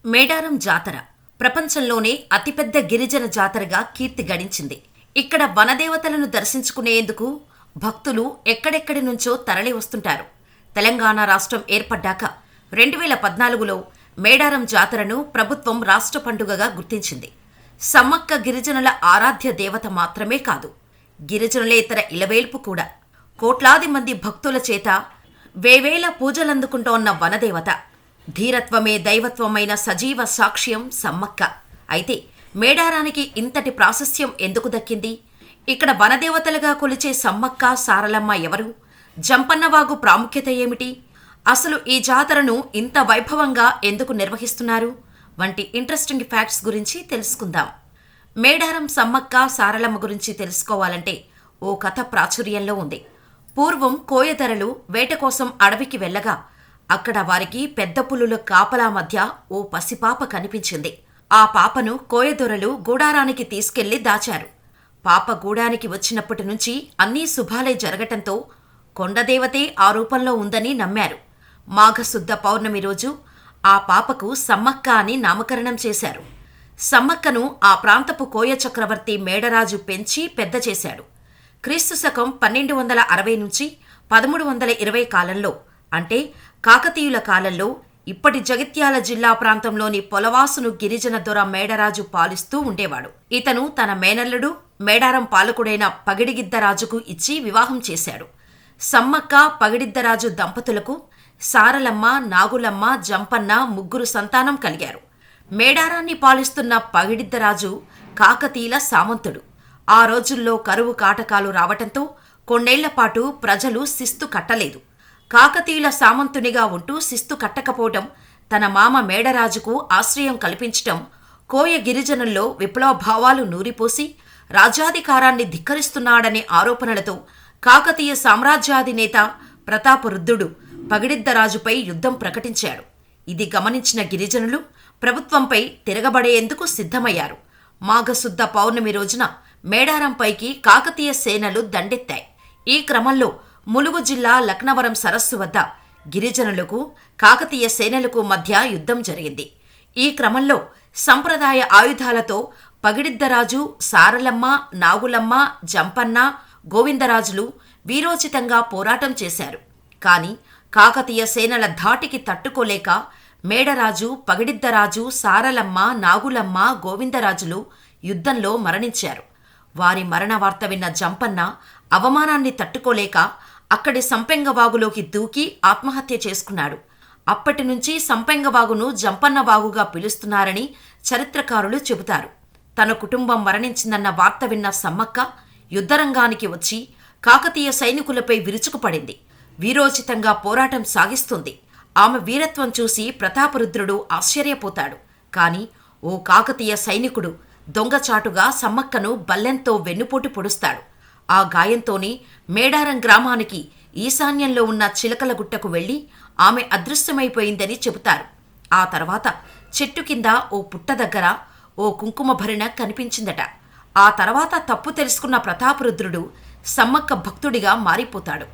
మేడారం జాతర ప్రపంచంలోనే అతిపెద్ద గిరిజన జాతరగా కీర్తి గడించింది. ఇక్కడ వనదేవతలను దర్శించుకునేందుకు భక్తులు ఎక్కడెక్కడి నుంచో తరలి వస్తుంటారు. తెలంగాణ రాష్ట్రం ఏర్పడ్డాక 2014లో మేడారం జాతరను ప్రభుత్వం రాష్ట్ర పండుగగా గుర్తించింది. సమ్మక్క గిరిజనుల ఆరాధ్య దేవత మాత్రమే కాదు, గిరిజనులేతర ఇలవేల్పు కూడా. కోట్లాది మంది భక్తుల చేత వేవేల పూజలందుకుంటోన్న వనదేవత, ధీరత్వమే దైవత్వమైన సజీవ సాక్ష్యం సమ్మక్క. అయితే మేడారానికి ఇంతటి ప్రాశస్త్యం ఎందుకు దక్కింది? ఇక్కడ వనదేవతలుగా కొలిచే సమ్మక్క సారలమ్మ ఎవరు? జంపన్నవాగు ప్రాముఖ్యత ఏమిటి? అసలు ఈ జాతరను ఇంత వైభవంగా ఎందుకు నిర్వహిస్తున్నారు వంటి ఇంట్రెస్టింగ్ ఫ్యాక్ట్స్ గురించి తెలుసుకుందాం. మేడారం సమ్మక్క సారలమ్మ గురించి తెలుసుకోవాలంటే ఓ కథ ప్రాచుర్యంలో ఉంది. పూర్వం కోయదరలు వేట కోసం అడవికి వెళ్ళగా అక్కడ వారికి పెద్ద పులుల కాపలా మధ్య ఓ పసిపాప కనిపించింది. ఆ పాపను కోయదొరలు గూడారానికి తీసుకెళ్లి దాచారు. పాప గూడానికి వచ్చినప్పటి నుంచి అన్నీ శుభాలే జరగటంతో కొండదేవతే ఆ రూపంలో ఉందని నమ్మారు. మాఘశుద్ధ పౌర్ణమి రోజు ఆ పాపకు సమ్మక్క అని నామకరణం చేశారు. సమ్మక్కను ఆ ప్రాంతపు కోయ చక్రవర్తి మేడరాజు పెంచి పెద్ద చేశాడు. క్రీస్తు శకం 1260 నుంచి 1320 కాలంలో, అంటే కాకతీయుల కాలంలో, ఇప్పటి జగిత్యాల జిల్లా ప్రాంతంలోని పొలవాసును గిరిజన దొర మేడరాజు పాలిస్తూ ఉండేవాడు. ఇతను తన మేనల్లుడు మేడారం పాలకుడైన పగిడిగిద్దరాజుకు ఇచ్చి వివాహం చేశాడు. సమ్మక్క పగిడిద్దరాజు దంపతులకు సారలమ్మ, నాగులమ్మ, జంపన్న ముగ్గురు సంతానం కలిగారు. మేడారాన్ని పాలిస్తున్న పగిడిద్దరాజు కాకతీయుల సామంతుడు. ఆ రోజుల్లో కరువు కాటకాలు రావటంతో కొన్నేళ్లపాటు ప్రజలు శిస్తు కట్టలేదు. కాకతీయుల సామంతునిగా ఉంటూ శిస్తు కట్టకపోవటం, తన మామ మేడరాజుకు ఆశ్రయం కల్పించటం కోయ గిరిజనుల్లో విప్లవభావాలు నూరిపోసి రాజ్యాధికారాన్ని ధిక్కరిస్తున్నాడనే ఆరోపణలతో కాకతీయ సామ్రాజ్యాధినేత ప్రతాపరుద్రుడు పగిడిద్దరాజుపై యుద్ధం ప్రకటించాడు. ఇది గమనించిన గిరిజనులు ప్రభుత్వంపై తిరగబడేందుకు సిద్ధమయ్యారు. మాఘశుద్ధ పౌర్ణమి రోజున మేడారంపైకి కాకతీయ సేనలు దండెత్తాయి. ఈ క్రమంలో ములుగు జిల్లా లక్నవరం సరస్సు వద్ద గిరిజనులకు కాకతీయ సేనలకు మధ్య యుద్ధం జరిగింది. ఈ క్రమంలో సంప్రదాయ ఆయుధాలతో పగిడిద్దరాజు, సారలమ్మ, నాగులమ్మ, జంపన్న, గోవిందరాజులు వీరోచితంగా పోరాటం చేశారు. కాని కాకతీయ సేనల ధాటికి తట్టుకోలేక మేడరాజు, పగిడిద్దరాజు, సారలమ్మ, నాగులమ్మ, గోవిందరాజులు యుద్ధంలో మరణించారు. వారి మరణ వార్త విన్న జంపన్న అవమానాన్ని తట్టుకోలేక అక్కడి సంపెంగవాగులోకి దూకి ఆత్మహత్య చేసుకున్నాడు. అప్పటి నుంచి సంపెంగవాగును జంపన్నవాగుగా పిలుస్తున్నారని చరిత్రకారులు చెబుతారు. తన కుటుంబం మరణించిందన్న వార్త విన్న సమ్మక్క యుద్ధరంగానికి వచ్చి కాకతీయ సైనికులపై విరుచుకుపడింది. వీరోచితంగా పోరాటం సాగిస్తుంది. ఆమె వీరత్వం చూసి ప్రతాపరుద్రుడు ఆశ్చర్యపోతాడు. కాని ఓ కాకతీయ సైనికుడు దొంగచాటుగా సమ్మక్కను బల్లెంతో వెన్నుపోటు పొడుస్తాడు. ఆ గాయంతోనే మేడారం గ్రామానికి ఈశాన్యంలో ఉన్న చిలకలగుట్టకు వెళ్లి ఆమె అదృశ్యమైపోయిందని చెబుతారు. ఆ తర్వాత చెట్టు కింద ఓ పుట్ట దగ్గర ఓ కుంకుమ భరిణ కనిపించిందట. ఆ తర్వాత తప్పు తెలుసుకున్న ప్రతాపరుద్రుడు సమ్మక్క భక్తుడిగా మారిపోతాడు.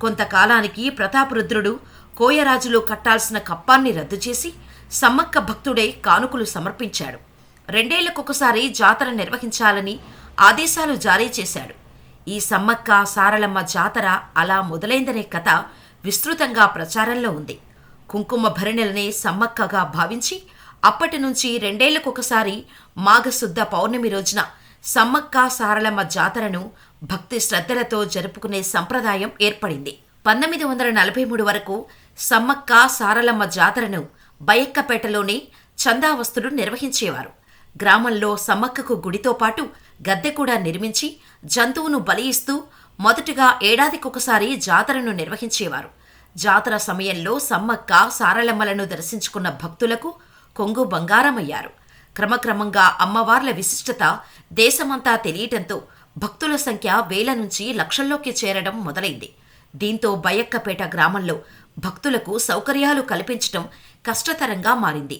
కొంతకాలానికి ప్రతాపరుద్రుడు కోయరాజులు కట్టాల్సిన కప్పాన్ని రద్దు చేసి సమ్మక్క భక్తుడై కానుకలు సమర్పించాడు. 2 ఏళ్లకొకసారి జాతర నిర్వహించాలని ఆదేశాలు జారీ చేశాడు. ఈ సమ్మక్క సారలమ్మ జాతర అలా మొదలైందనే కథ విస్తృతంగా ప్రచారంలో ఉంది. కుంకుమ భరిణెలనే సమ్మక్కగా భావించి అప్పటి నుంచి 2 ఏళ్లకొకసారి మాఘశుద్ధ పౌర్ణమి రోజున సమ్మక్క సారలమ్మ జాతరను భక్తి శ్రద్ధలతో జరుపుకునే సంప్రదాయం ఏర్పడింది. 1943 వరకు సమ్మక్క సారలమ్మ జాతరను బయక్కపేటలోనే చందావస్తులు నిర్వహించేవారు. గ్రామంలో సమ్మక్కకు గుడితో పాటు గద్దె కూడా నిర్మించి జంతువును బలి ఇస్తూ మొదటగా ఏడాదికొకసారి జాతరను నిర్వహించేవారు. జాతర సమయంలో సమ్మక్క సారలమ్మలను దర్శించుకున్న భక్తులకు కొంగు బంగారమయ్యారు. క్రమక్రమంగా అమ్మవార్ల విశిష్టత దేశమంతా తెలియటంతో భక్తుల సంఖ్య వేల నుంచి లక్షల్లోకి చేరడం మొదలైంది. దీంతో బయక్కపేట గ్రామంలో భక్తులకు సౌకర్యాలు కల్పించటం కష్టతరంగా మారింది.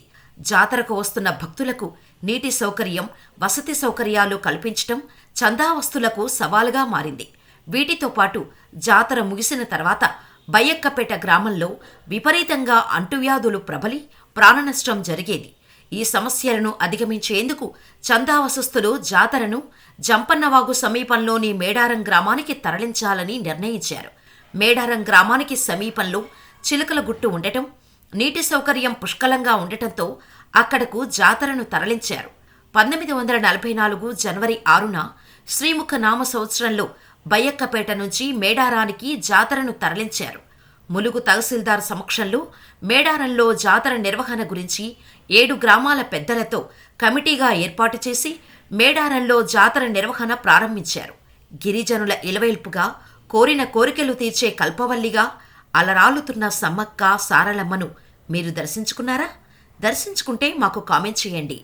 జాతరకు వస్తున్న భక్తులకు నీటి సౌకర్యం, వసతి సౌకర్యాలు కల్పించటం చందావస్తులకు సవాలుగా మారింది. వీటితో పాటు జాతర ముగిసిన తర్వాత బయ్యక్కపేట గ్రామంలో విపరీతంగా అంటువ్యాధులు ప్రబలి ప్రాణనష్టం జరిగేది. ఈ సమస్యలను అధిగమించేందుకు చందావసస్థులు జాతరను జంపన్నవాగు సమీపంలోని మేడారం గ్రామానికి తరలించాలని నిర్ణయించారు. మేడారం గ్రామానికి సమీపంలో చిలుకల గుట్టు ఉండటం, నీటి సౌకర్యం పుష్కలంగా ఉండటంతో అక్కడకు జాతరను తరలించారు. 1944 జనవరి 6న శ్రీముఖ నామ సంవత్సరంలో బయ్యక్కపేట నుంచి మేడారానికి జాతరను తరలించారు. ములుగు తహసీల్దార్ సమక్షంలో మేడారంలో జాతర నిర్వహణ గురించి 7 గ్రామాల పెద్దలతో కమిటీగా ఏర్పాటు చేసి మేడారంలో జాతర నిర్వహణ ప్రారంభించారు. గిరిజనుల ఇలవేల్పుగా కోరిన కోరికలు తీర్చే కల్పవల్లిగా అలరాలుతున్న సమ్మక్క సారలమ్మను మీరు దర్శించుకున్నారా? దర్శించుకుంటే మాకు కామెంట్ చేయండి.